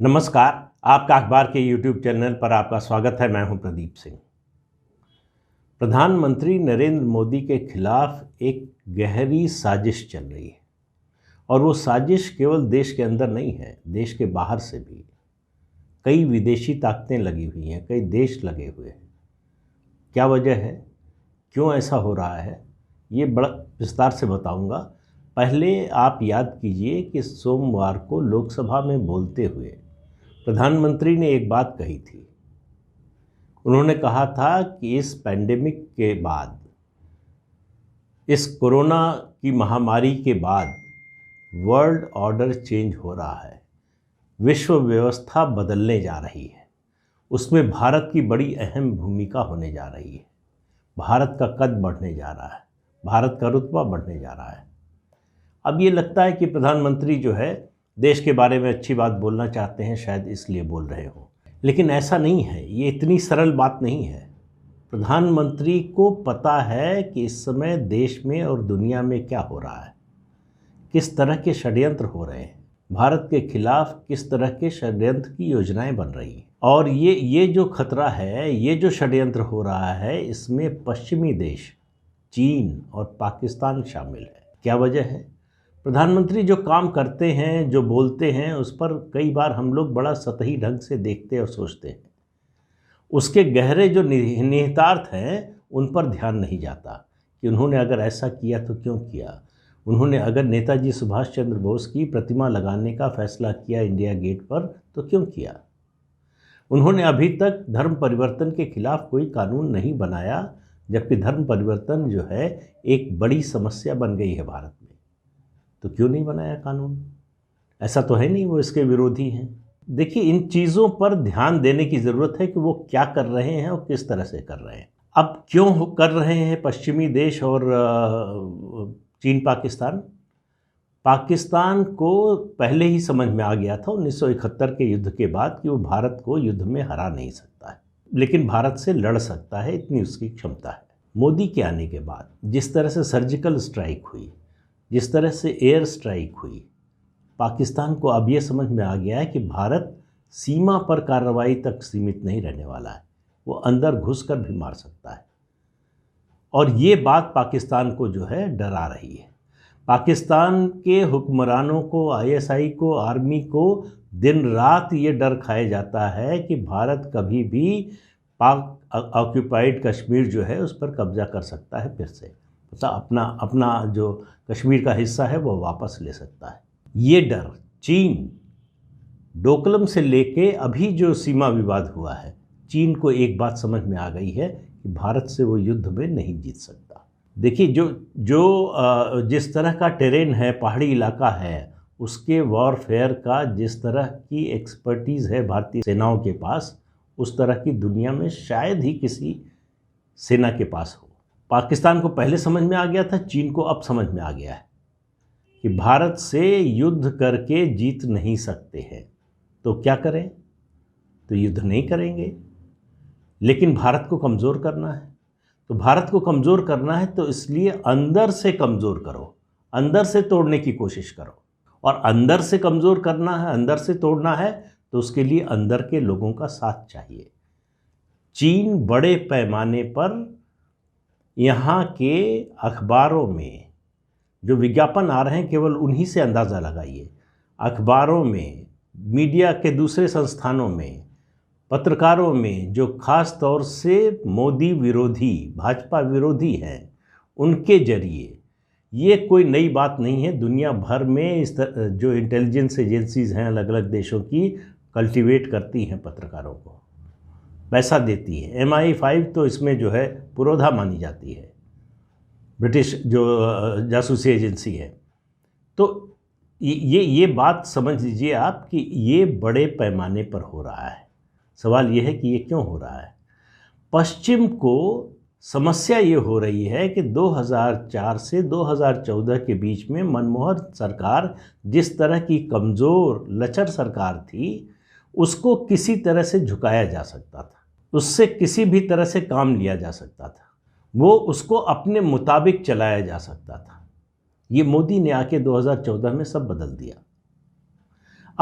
नमस्कार। आपका अखबार के YouTube चैनल पर आपका स्वागत है। मैं हूं प्रदीप सिंह। प्रधानमंत्री नरेंद्र मोदी के खिलाफ एक गहरी साजिश चल रही है और वो साजिश केवल देश के अंदर नहीं है, देश के बाहर से भी कई विदेशी ताकतें लगी हुई हैं, कई देश लगे हुए हैं। क्या वजह है, क्यों ऐसा हो रहा है, ये बड़ा विस्तार से बताऊंगा। पहले आप याद कीजिए कि सोमवार को लोकसभा में बोलते हुए प्रधानमंत्री ने एक बात कही थी। उन्होंने कहा था कि इस पैंडेमिक के बाद, इस कोरोना की महामारी के बाद वर्ल्ड ऑर्डर चेंज हो रहा है, विश्व व्यवस्था बदलने जा रही है। उसमें भारत की बड़ी अहम भूमिका होने जा रही है। भारत का कद बढ़ने जा रहा है, भारत का रुतबा बढ़ने जा रहा है। अब ये लगता है कि प्रधानमंत्री जो है देश के बारे में अच्छी बात बोलना चाहते हैं, शायद इसलिए बोल रहे हो, लेकिन ऐसा नहीं है। ये इतनी सरल बात नहीं है। प्रधानमंत्री को पता है कि इस समय देश में और दुनिया में क्या हो रहा है, किस तरह के षड्यंत्र हो रहे हैं, भारत के खिलाफ किस तरह के षड्यंत्र की योजनाएं बन रही हैं। और ये जो खतरा है, ये जो षड्यंत्र हो रहा है, इसमें पश्चिमी देश चीन और पाकिस्तान शामिल है। क्या वजह है? प्रधानमंत्री जो काम करते हैं, जो बोलते हैं, उस पर कई बार हम लोग बड़ा सतही ढंग से देखते और सोचते हैं। उसके गहरे जो निहितार्थ हैं उन पर ध्यान नहीं जाता कि उन्होंने अगर ऐसा किया तो क्यों किया। उन्होंने अगर नेताजी सुभाष चंद्र बोस की प्रतिमा लगाने का फैसला किया इंडिया गेट पर तो क्यों किया। उन्होंने अभी तक धर्म परिवर्तन के खिलाफ कोई कानून नहीं बनाया, जबकि धर्म परिवर्तन जो है एक बड़ी समस्या बन गई है भारत में। तो क्यों नहीं बनाया कानून? ऐसा तो है नहीं वो इसके विरोधी हैं। देखिए, इन चीज़ों पर ध्यान देने की ज़रूरत है कि वो क्या कर रहे हैं और किस तरह से कर रहे हैं। अब क्यों कर रहे हैं पश्चिमी देश और चीन पाकिस्तान? पाकिस्तान को पहले ही समझ में आ गया था 1971 के युद्ध के बाद कि वो भारत को युद्ध में हरा नहीं सकता है, लेकिन भारत से लड़ सकता है, इतनी उसकी क्षमता है। मोदी के आने के बाद जिस तरह से सर्जिकल स्ट्राइक हुई, जिस तरह से एयर स्ट्राइक हुई, पाकिस्तान को अब यह समझ में आ गया है कि भारत सीमा पर कार्रवाई तक सीमित नहीं रहने वाला है, वो अंदर घुसकर भी मार सकता है। और ये बात पाकिस्तान को जो है डरा रही है। पाकिस्तान के हुक्मरानों को, आईएसआई को, आर्मी को दिन रात ये डर खाया जाता है कि भारत कभी भी पाक ऑक्यूपाइड कश्मीर जो है उस पर कब्जा कर सकता है, फिर से अपना जो कश्मीर का हिस्सा है वो वापस ले सकता है। ये डर चीन, डोकलम से लेके अभी जो सीमा विवाद हुआ है, चीन को एक बात समझ में आ गई है कि भारत से वो युद्ध में नहीं जीत सकता। देखिए, जिस तरह का टेरेन है, पहाड़ी इलाका है, उसके वॉरफेयर का जिस तरह की एक्सपर्टीज़ है भारतीय सेनाओं के पास, उस तरह की दुनिया में शायद ही किसी सेना के पास हो। पाकिस्तान को पहले समझ में आ गया था, चीन को अब समझ में आ गया है कि भारत से युद्ध करके जीत नहीं सकते हैं। तो क्या करें? तो युद्ध नहीं करेंगे, लेकिन भारत को कमज़ोर करना है। तो भारत को कमज़ोर करना है तो इसलिए अंदर से कमज़ोर करो, अंदर से तोड़ने की कोशिश करो। और अंदर से कमज़ोर करना है, अंदर से तोड़ना है, तो उसके लिए अंदर के लोगों का साथ चाहिए। चीन बड़े पैमाने पर यहाँ के अखबारों में जो विज्ञापन आ रहे हैं, केवल उन्हीं से अंदाज़ा लगाइए। अखबारों में, मीडिया के दूसरे संस्थानों में, पत्रकारों में जो खास तौर से मोदी विरोधी, भाजपा विरोधी हैं, उनके जरिए ये कोई नई बात नहीं है। दुनिया भर में जो इंटेलिजेंस एजेंसीज़ हैं अलग अलग देशों की, कल्टीवेट करती हैं पत्रकारों को, पैसा देती है। MI5 तो इसमें जो है पुरोधा मानी जाती है, ब्रिटिश जो जासूसी एजेंसी है। तो ये बात समझ लीजिए आप कि ये बड़े पैमाने पर हो रहा है। सवाल ये है कि ये क्यों हो रहा है? पश्चिम को समस्या ये हो रही है कि 2004 से 2014 के बीच में मनमोहन सरकार जिस तरह की कमज़ोर लचर सरकार थी, उसको किसी तरह से झुकाया जा सकता था, उससे किसी भी तरह से काम लिया जा सकता था, वो उसको अपने मुताबिक चलाया जा सकता था। ये मोदी ने आके 2014 में सब बदल दिया।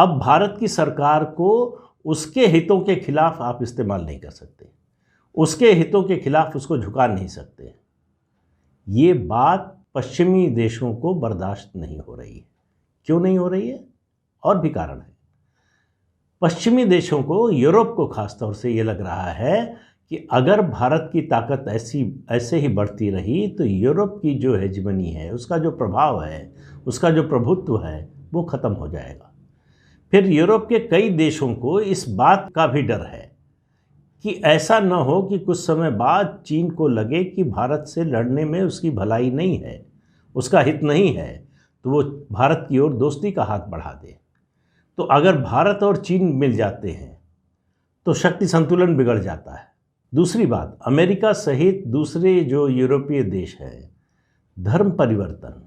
अब भारत की सरकार को उसके हितों के खिलाफ आप इस्तेमाल नहीं कर सकते, उसके हितों के खिलाफ उसको झुका नहीं सकते। ये बात पश्चिमी देशों को बर्दाश्त नहीं हो रही है। क्यों नहीं हो रही है? और भी कारण है। पश्चिमी देशों को, यूरोप को खासतौर से ये लग रहा है कि अगर भारत की ताकत ऐसे ही बढ़ती रही तो यूरोप की जो हेजमनी है, उसका जो प्रभाव है, उसका जो प्रभुत्व है, वो ख़त्म हो जाएगा। फिर यूरोप के कई देशों को इस बात का भी डर है कि ऐसा न हो कि कुछ समय बाद चीन को लगे कि भारत से लड़ने में उसकी भलाई नहीं है, उसका हित नहीं है, तो वो भारत की ओर दोस्ती का हाथ बढ़ा दे। तो अगर भारत और चीन मिल जाते हैं तो शक्ति संतुलन बिगड़ जाता है। दूसरी बात, अमेरिका सहित दूसरे जो यूरोपीय देश हैं, धर्म परिवर्तन,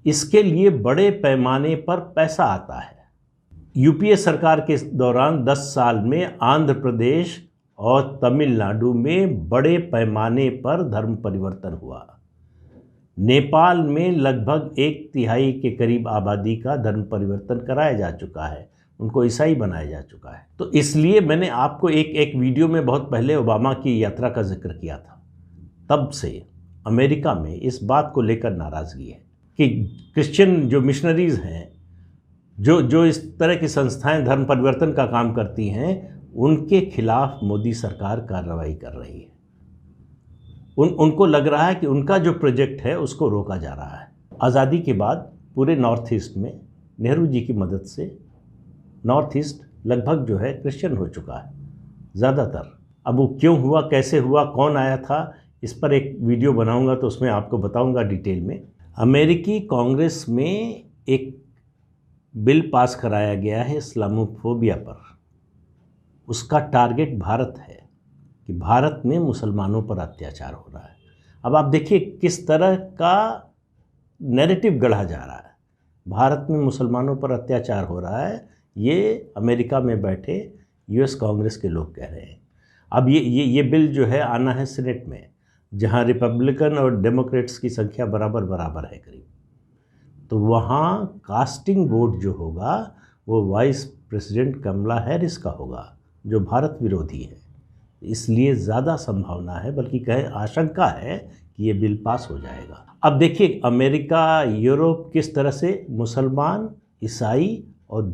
इसके लिए बड़े पैमाने पर पैसा आता है। यूपीए सरकार के दौरान 10 साल में आंध्र प्रदेश और तमिलनाडु में बड़े पैमाने पर धर्म परिवर्तन हुआ। नेपाल में लगभग 1/3 के करीब आबादी का धर्म परिवर्तन कराया जा चुका है, उनको ईसाई बनाया जा चुका है। तो इसलिए मैंने आपको एक वीडियो में बहुत पहले ओबामा की यात्रा का जिक्र किया था। तब से अमेरिका में इस बात को लेकर नाराज़गी है कि क्रिश्चियन जो मिशनरीज़ हैं, जो इस तरह की संस्थाएं धर्म परिवर्तन का काम करती हैं, उनके खिलाफ मोदी सरकार कार्रवाई कर रही है। उनको लग रहा है कि उनका जो प्रोजेक्ट है उसको रोका जा रहा है। आज़ादी के बाद पूरे नॉर्थ ईस्ट में नेहरू जी की मदद से नॉर्थ ईस्ट लगभग जो है क्रिश्चियन हो चुका है, ज़्यादातर। अब वो क्यों हुआ, कैसे हुआ, कौन आया था, इस पर एक वीडियो बनाऊंगा तो उसमें आपको बताऊंगा डिटेल में। अमेरिकी कांग्रेस में एक बिल पास कराया गया है इस्लामोफोबिया पर। उसका टारगेट भारत है कि भारत में मुसलमानों पर अत्याचार हो रहा है। अब आप देखिए किस तरह का नैरेटिव गढ़ा जा रहा है। भारत में मुसलमानों पर अत्याचार हो रहा है, ये अमेरिका में बैठे यूएस कांग्रेस के लोग कह रहे हैं। अब ये बिल जो है आना है सीनेट में, जहां रिपब्लिकन और डेमोक्रेट्स की संख्या बराबर है करीब। तो वहाँ कास्टिंग वोट जो होगा वो वाइस प्रेसिडेंट कमला हैरिस का होगा, जो भारत विरोधी है। इसलिए ज़्यादा संभावना है, बल्कि कहे आशंका है कि ये बिल पास हो जाएगा। अब देखिए अमेरिका, यूरोप किस तरह से मुसलमान, ईसाई और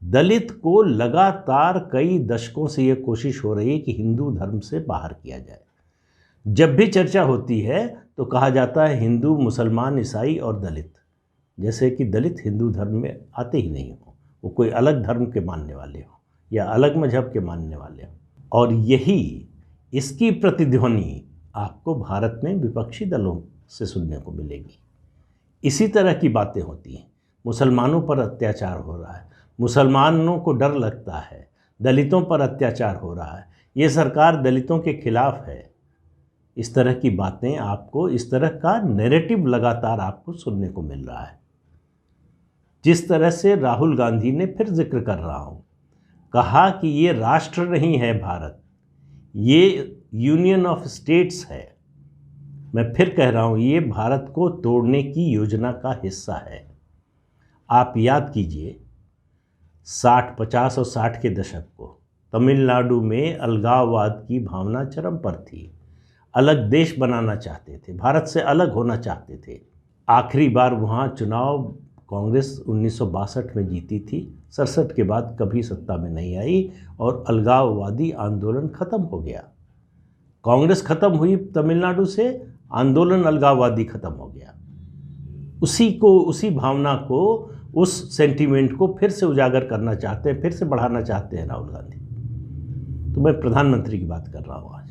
दलित को लगातार कई दशकों से ये कोशिश हो रही है कि हिंदू धर्म से बाहर किया जाए। जब भी चर्चा होती है तो कहा जाता है हिंदू, मुसलमान, ईसाई और दलित, जैसे कि दलित हिंदू धर्म में आते ही नहीं हो, वो कोई अलग धर्म के मानने वाले हो या अलग मजहब के मानने वाले हो। और यही इसकी प्रतिध्वनि आपको भारत में विपक्षी दलों से सुनने को मिलेगी। इसी तरह की बातें होती हैं। मुसलमानों पर अत्याचार हो रहा है, मुसलमानों को डर लगता है, दलितों पर अत्याचार हो रहा है, ये सरकार दलितों के खिलाफ है। इस तरह की बातें आपको, इस तरह का नैरेटिव लगातार आपको सुनने को मिल रहा है। जिस तरह से राहुल गांधी ने, फिर जिक्र कर रहा हूँ, कहा कि ये राष्ट्र नहीं है भारत, ये यूनियन ऑफ स्टेट्स है। मैं फिर कह रहा हूँ, ये भारत को तोड़ने की योजना का हिस्सा है। आप याद कीजिए 60, 50 और 60 के दशक को तमिलनाडु में अलगाववाद की भावना चरम पर थी। अलग देश बनाना चाहते थे, भारत से अलग होना चाहते थे। आखिरी बार वहाँ चुनाव कांग्रेस 1962 में जीती थी, 67 के बाद कभी सत्ता में नहीं आई और अलगाववादी आंदोलन खत्म हो गया। कांग्रेस खत्म हुई तमिलनाडु से, आंदोलन अलगाववादी खत्म हो गया। उसी भावना को, उस सेंटीमेंट को फिर से उजागर करना चाहते हैं, फिर से बढ़ाना चाहते हैं राहुल गांधी। तो मैं प्रधानमंत्री की बात कर रहा हूँ आज।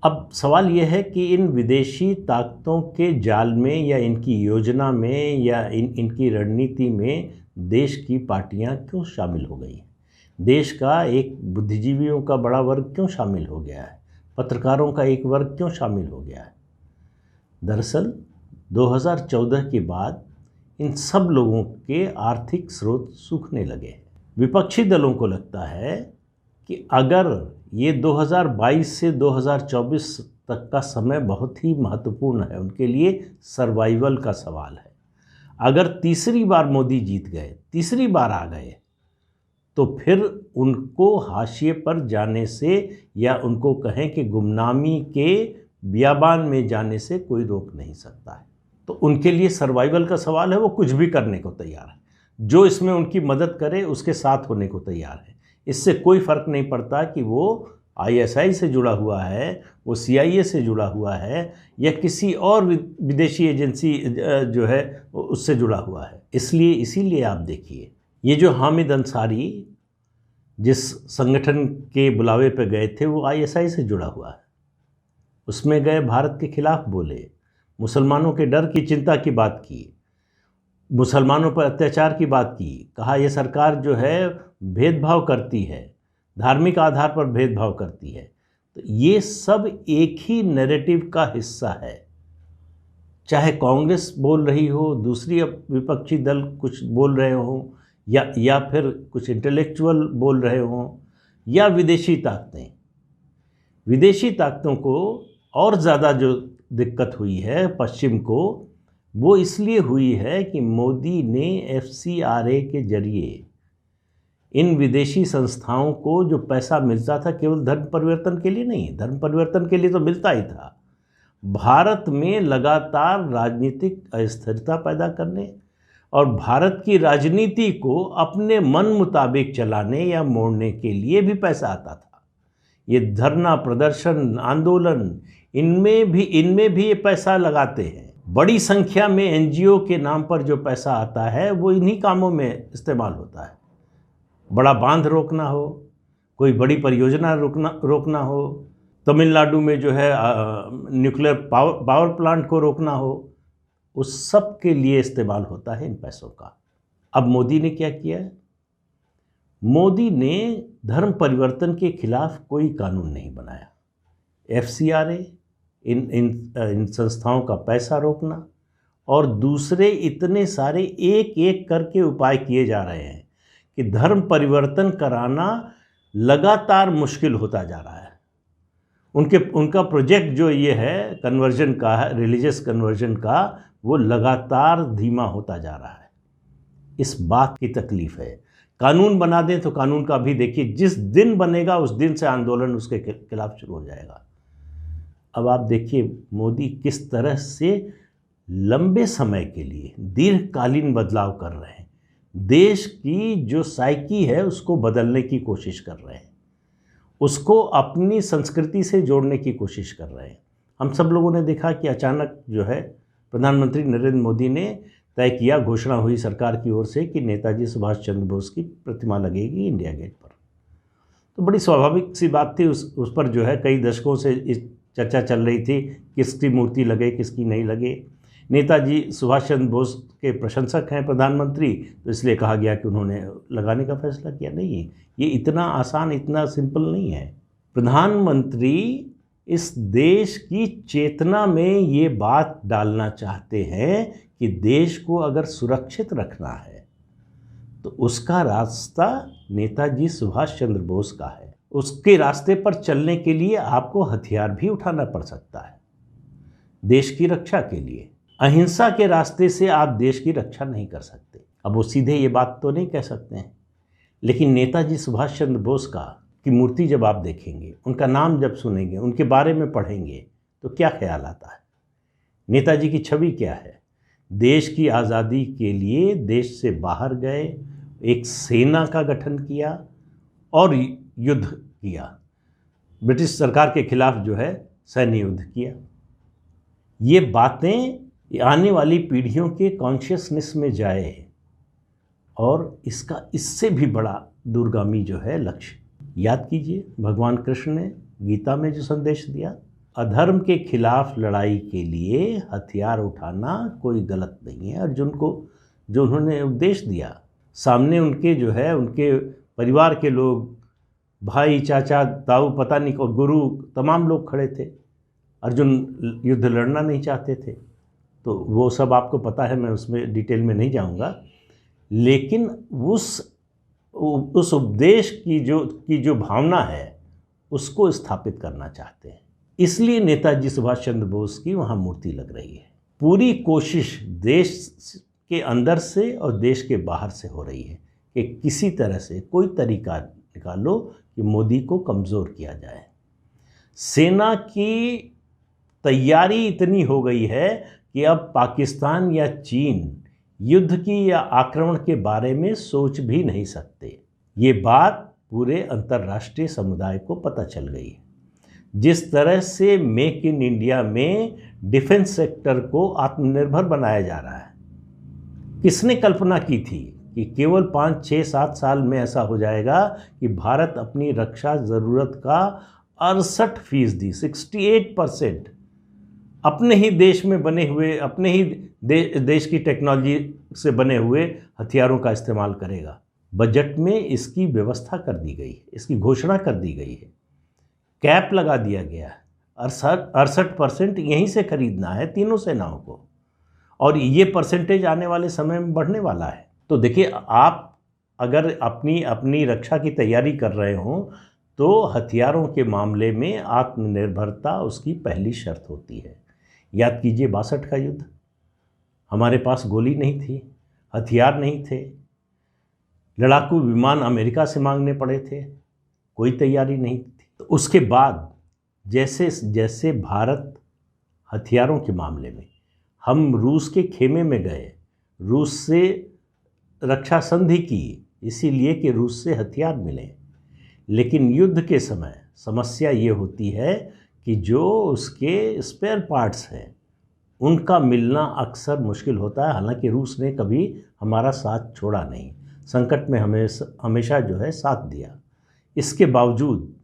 अब सवाल यह है कि इन विदेशी ताकतों के जाल में या इनकी योजना में या इनकी रणनीति में देश की पार्टियां क्यों शामिल हो गई हैं? देश का एक बुद्धिजीवियों का बड़ा वर्ग क्यों शामिल हो गया है? पत्रकारों का एक वर्ग क्यों शामिल हो गया है? दरअसल 2014 के बाद इन सब लोगों के आर्थिक स्रोत सूखने लगे हैं। विपक्षी दलों को लगता है कि अगर ये 2022 से 2024 तक का समय बहुत ही महत्वपूर्ण है, उनके लिए सर्वाइवल का सवाल है। अगर तीसरी बार मोदी जीत गए, तीसरी बार आ गए, तो फिर उनको हाशिए पर जाने से या उनको कहें कि गुमनामी के बियाबान में जाने से कोई रोक नहीं सकता है। तो उनके लिए सर्वाइवल का सवाल है, वो कुछ भी करने को तैयार है, जो इसमें उनकी मदद करे उसके साथ होने को तैयार है। इससे कोई फ़र्क नहीं पड़ता कि वो आईएसआई से जुड़ा हुआ है, वो सीआईए से जुड़ा हुआ है, या किसी और विदेशी एजेंसी जो है उससे जुड़ा हुआ है। इसीलिए आप देखिए, ये जो हामिद अंसारी जिस संगठन के बुलावे पर गए थे वो आईएसआई से जुड़ा हुआ है। उसमें गए, भारत के खिलाफ बोले, मुसलमानों के डर की चिंता की बात की, मुसलमानों पर अत्याचार की बात की, कहा यह सरकार जो है भेदभाव करती है, धार्मिक आधार पर भेदभाव करती है। तो ये सब एक ही नैरेटिव का हिस्सा है। चाहे कांग्रेस बोल रही हो, दूसरी विपक्षी दल कुछ बोल रहे हों, या फिर कुछ इंटेलेक्चुअल बोल रहे हों, या विदेशी ताकतों को और ज़्यादा जो दिक्कत हुई है पश्चिम को, वो इसलिए हुई है कि मोदी ने एफसीआरए के जरिए इन विदेशी संस्थाओं को जो पैसा मिलता था, केवल धर्म परिवर्तन के लिए नहीं, धर्म परिवर्तन के लिए तो मिलता ही था, भारत में लगातार राजनीतिक अस्थिरता पैदा करने और भारत की राजनीति को अपने मन मुताबिक चलाने या मोड़ने के लिए भी पैसा आता था। ये धरना, प्रदर्शन, आंदोलन, इनमें भी ये पैसा लगाते हैं। बड़ी संख्या में एनजीओ के नाम पर जो पैसा आता है वो इन्हीं कामों में इस्तेमाल होता है। बड़ा बांध रोकना हो, कोई बड़ी परियोजना रोकना हो, तमिलनाडु में जो है न्यूक्लियर पावर प्लांट को रोकना हो, उस सब के लिए इस्तेमाल होता है इन पैसों का। अब मोदी ने क्या किया है? मोदी ने धर्म परिवर्तन के खिलाफ कोई कानून नहीं बनाया। एफसीआरए, इन संस्थाओं का पैसा रोकना, और दूसरे इतने सारे एक एक करके उपाय किए जा रहे हैं कि धर्म परिवर्तन कराना लगातार मुश्किल होता जा रहा है। उनका प्रोजेक्ट जो ये है कन्वर्जन का, रिलीजियस कन्वर्जन का, वो लगातार धीमा होता जा रहा है। इस बात की तकलीफ है। कानून बना दें तो कानून का भी देखिए, जिस दिन बनेगा उस दिन से आंदोलन उसके खिलाफ शुरू हो जाएगा। अब आप देखिए मोदी किस तरह से लंबे समय के लिए दीर्घकालीन बदलाव कर रहे हैं, देश की जो साइकी है उसको बदलने की कोशिश कर रहे हैं, उसको अपनी संस्कृति से जोड़ने की कोशिश कर रहे हैं। हम सब लोगों ने देखा कि अचानक जो है प्रधानमंत्री नरेंद्र मोदी ने तय किया, घोषणा हुई सरकार की ओर से कि नेताजी सुभाष चंद्र बोस की प्रतिमा लगेगी इंडिया गेट पर। तो बड़ी स्वाभाविक सी बात थी, उस पर जो है कई दशकों से इस चर्चा चल रही थी, किसकी मूर्ति लगे किसकी नहीं लगे। नेताजी सुभाष चंद्र बोस के प्रशंसक हैं प्रधानमंत्री, तो इसलिए कहा गया कि उन्होंने लगाने का फैसला किया। नहीं, ये इतना आसान, इतना सिंपल नहीं है। प्रधानमंत्री इस देश की चेतना में ये बात डालना चाहते हैं कि देश को अगर सुरक्षित रखना है तो उसका रास्ता नेताजी सुभाष चंद्र बोस का है। उसके रास्ते पर चलने के लिए आपको हथियार भी उठाना पड़ सकता है देश की रक्षा के लिए। अहिंसा के रास्ते से आप देश की रक्षा नहीं कर सकते। अब वो सीधे ये बात तो नहीं कह सकते हैं, लेकिन नेताजी सुभाष चंद्र बोस की मूर्ति जब आप देखेंगे, उनका नाम जब सुनेंगे, उनके बारे में पढ़ेंगे, तो क्या ख्याल आता है? नेताजी की छवि क्या है? देश की आज़ादी के लिए देश से बाहर गए, एक सेना का गठन किया और युद्ध किया, ब्रिटिश सरकार के खिलाफ जो है सैन्य युद्ध किया। ये बातें आने वाली पीढ़ियों के कॉन्शियसनेस में जाए, और इसका इससे भी बड़ा दूरगामी जो है लक्ष्य। याद कीजिए भगवान कृष्ण ने गीता में जो संदेश दिया, अधर्म के खिलाफ लड़ाई के लिए हथियार उठाना कोई गलत नहीं है। अर्जुन को जो उन्होंने उपदेश दिया, सामने उनके जो है उनके परिवार के लोग, भाई, चाचा, ताऊ, पता नहीं, और गुरु, तमाम लोग खड़े थे। अर्जुन युद्ध लड़ना नहीं चाहते थे, तो वो सब आपको पता है, मैं उसमें डिटेल में नहीं जाऊंगा। लेकिन उस उपदेश की जो भावना है उसको स्थापित करना चाहते हैं। इसलिए नेताजी सुभाष चंद्र बोस की वहाँ मूर्ति लग रही है। पूरी कोशिश देश के अंदर से और देश के बाहर से हो रही है कि किसी तरह से कोई तरीका निकालो कि मोदी को कमज़ोर किया जाए। सेना की तैयारी इतनी हो गई है कि अब पाकिस्तान या चीन युद्ध की या आक्रमण के बारे में सोच भी नहीं सकते। ये बात पूरे अंतर्राष्ट्रीय समुदाय को पता चल गई है। जिस तरह से मेक इन इंडिया में डिफेंस सेक्टर को आत्मनिर्भर बनाया जा रहा है, किसने कल्पना की थी कि केवल 5, 6, 7 साल में ऐसा हो जाएगा कि भारत अपनी रक्षा ज़रूरत का 68% 68% अपने ही देश में बने हुए, अपने ही देश की टेक्नोलॉजी से बने हुए हथियारों का इस्तेमाल करेगा। बजट में इसकी व्यवस्था कर दी गई है, इसकी घोषणा कर दी गई है, कैप लगा दिया गया है। 68% यहीं से खरीदना है तीनों सेनाओं को, और ये परसेंटेज आने वाले समय में बढ़ने वाला है। तो देखिए, आप अगर अपनी रक्षा की तैयारी कर रहे हों तो हथियारों के मामले में आत्मनिर्भरता उसकी पहली शर्त होती है। याद कीजिए 62 का युद्ध, हमारे पास गोली नहीं थी, हथियार नहीं थे, लड़ाकू विमान अमेरिका से मांगने पड़े थे, कोई तैयारी नहीं थी। तो उसके बाद जैसे जैसे भारत हथियारों के मामले में, हम रूस के खेमे में गए, रूस से रक्षा संधि की इसीलिए कि रूस से हथियार मिले, लेकिन युद्ध के समय समस्या ये होती है कि जो उसके स्पेयर पार्ट्स हैं उनका मिलना अक्सर मुश्किल होता है। हालांकि रूस ने कभी हमारा साथ छोड़ा नहीं, संकट में हमेशा जो है साथ दिया। इसके बावजूद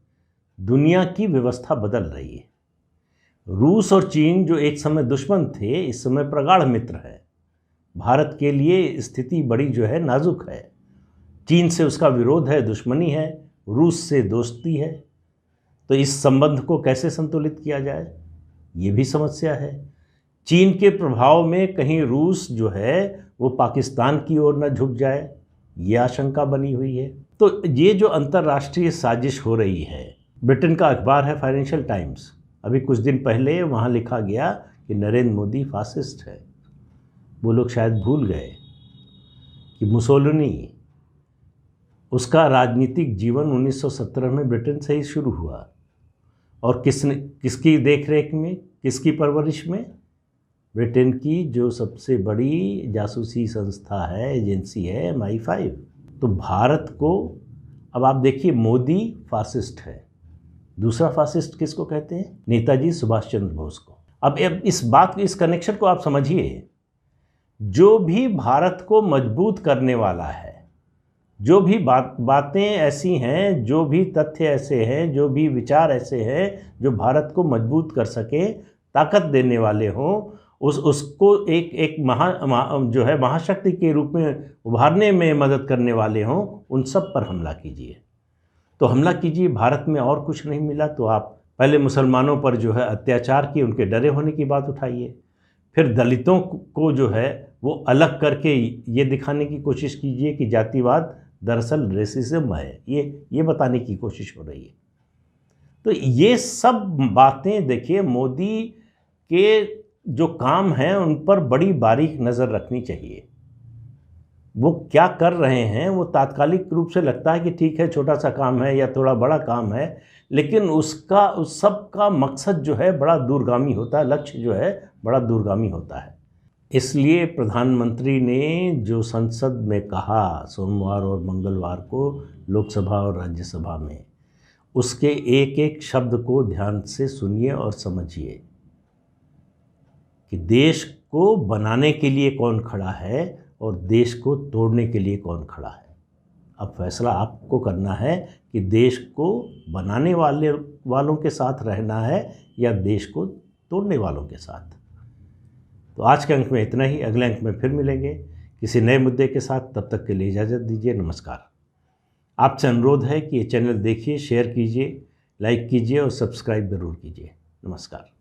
दुनिया की व्यवस्था बदल रही है। रूस और चीन जो एक समय दुश्मन थे, इस समय प्रगाढ़ मित्र है। भारत के लिए स्थिति बड़ी जो है नाजुक है। चीन से उसका विरोध है, दुश्मनी है, रूस से दोस्ती है। तो इस संबंध को कैसे संतुलित किया जाए, ये भी समस्या है। चीन के प्रभाव में कहीं रूस जो है वो पाकिस्तान की ओर न झुक जाए, ये आशंका बनी हुई है। तो ये जो अंतर्राष्ट्रीय साजिश हो रही है, ब्रिटेन का अखबार है फाइनेंशियल टाइम्स, अभी कुछ दिन पहले वहाँ लिखा गया कि नरेंद्र मोदी फासिस्ट है। वो लोग शायद भूल गए कि मुसोलिनी, उसका राजनीतिक जीवन 1917 में ब्रिटेन से ही शुरू हुआ, और किसकी देखरेख में, किसकी परवरिश में? ब्रिटेन की जो सबसे बड़ी जासूसी संस्था है, एजेंसी है, MI5। तो भारत को अब आप देखिए, मोदी फासिस्ट है। दूसरा फासिस्ट किसको कहते हैं? नेताजी सुभाष चंद्र बोस को। अब इस कनेक्शन को आप समझिए। जो भी भारत को मजबूत करने वाला है, जो भी बातें ऐसी हैं, जो भी तथ्य ऐसे हैं, जो भी विचार ऐसे हैं जो भारत को मजबूत कर सके, ताकत देने वाले हों, उसको एक जो है महाशक्ति के रूप में उभारने में मदद करने वाले हों, उन सब पर हमला कीजिए। तो हमला कीजिए। भारत में और कुछ नहीं मिला तो आप पहले मुसलमानों पर जो है अत्याचार की, उनके डरे होने की बात उठाइए, फिर दलितों को जो है वो अलग करके ये दिखाने की कोशिश कीजिए कि जातिवाद दरअसल रेसिज्म है, ये बताने की कोशिश हो रही है। तो ये सब बातें देखिए, मोदी के जो काम हैं उन पर बड़ी बारीक नज़र रखनी चाहिए। वो क्या कर रहे हैं, वो तात्कालिक रूप से लगता है कि ठीक है, छोटा सा काम है या थोड़ा बड़ा काम है, लेकिन उस सब का मकसद जो है बड़ा दूरगामी होता है, लक्ष्य जो है बड़ा दूरगामी होता है। इसलिए प्रधानमंत्री ने जो संसद में कहा सोमवार और मंगलवार को, लोकसभा और राज्यसभा में, उसके एक एक शब्द को ध्यान से सुनिए और समझिए कि देश को बनाने के लिए कौन खड़ा है और देश को तोड़ने के लिए कौन खड़ा है। अब फैसला आपको करना है कि देश को बनाने वालों के साथ रहना है या देश को तोड़ने वालों के साथ। तो आज के अंक में इतना ही। अगले अंक में फिर मिलेंगे किसी नए मुद्दे के साथ। तब तक के लिए इजाज़त दीजिए। नमस्कार। आपसे अनुरोध है कि ये चैनल देखिए, शेयर कीजिए, लाइक कीजिए और सब्सक्राइब ज़रूर कीजिए। नमस्कार।